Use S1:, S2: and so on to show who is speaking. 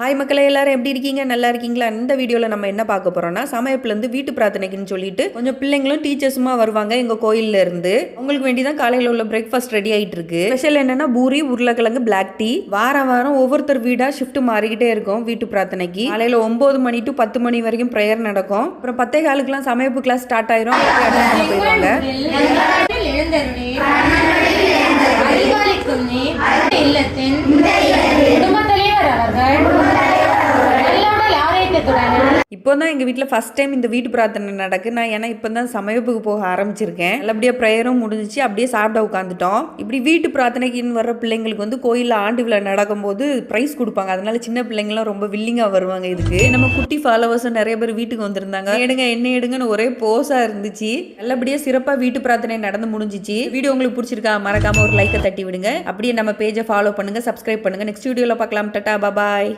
S1: Hi மக்களே, எல்லாரும் எப்படி இருக்கீங்க? நல்லா இருக்கீங்களா? இந்த வீடியோவில் நம்ம என்ன பார்க்க போறோம்னா, சமயப்புலேருந்து வீட்டு பிரார்த்தனைக்குன்னு சொல்லிட்டு கொஞ்சம் பிள்ளைங்களும் டீச்சர்ஸுமா வருவாங்க எங்கள் கோயிலில் இருந்து. அவங்களுக்கு வேண்டி தான் காலையில் உள்ள பிரேக்ஃபாஸ்ட் ரெடி ஆகிட்டு இருக்கு. ஸ்பெஷல் என்னன்னா பூரி, உருளைக்கிழங்கு, பிளாக் டீ. வாரம் வாரம் ஒவ்வொருத்தர் வீடாக ஷிஃப்ட் மாறிக்கிட்டே இருக்கும் வீட்டு பிரார்த்தனைக்கு. காலையில் 9 மணி டு 10 மணி வரைக்கும் ப்ரேயர் நடக்கும். அப்புறம் 10:15 சமயப்பு கிளாஸ் ஸ்டார்ட் ஆயிரும். போயிடுவாங்க. இப்போ தான் எங்கள் வீட்டில் ஃபஸ்ட் டைம் இந்த வீட்டு பிரார்த்தனை நடக்கு. நான் ஏன்னா இப்போ தான் சமயப்புக்கு போக ஆரம்பிச்சிருக்கேன். நல்லபடியாக ப்ரேயரும் முடிஞ்சிச்சு. அப்படியே சாப்பிட உட்காந்துட்டோம். இப்படி வீட்டு பிரார்த்தனைக்குன்னு வர்ற பிள்ளைங்களுக்கு வந்து கோயிலில் ஆண்டு விழா நடக்கும்போது ப்ரைஸ் கொடுப்பாங்க. அதனால சின்ன பிள்ளைங்களாம் ரொம்ப வில்லிங்காக வருவாங்க. இதுக்கு நம்ம குட்டி ஃபாலோவர்ஸும் நிறைய பேர் வீட்டுக்கு வந்திருந்தாங்க. எடுங்க என்ன எடுங்கன்னு ஒரே போஸாக இருந்துச்சு. நல்லபடியாக சிறப்பாக வீட்டு பிரார்த்தனை நடந்து முடிஞ்சிச்சு. வீடியோ உங்களுக்கு பிடிச்சிருக்கா? மறக்காம ஒரு லைக்கை தட்டி விடுங்க. அப்படியே நம்ம பேஜை ஃபாலோ பண்ணுங்க, சப்ஸ்கிரைப் பண்ணுங்க. நெக்ஸ்ட் வீடியோவில் பார்க்கலாம். டாடா, பாய்.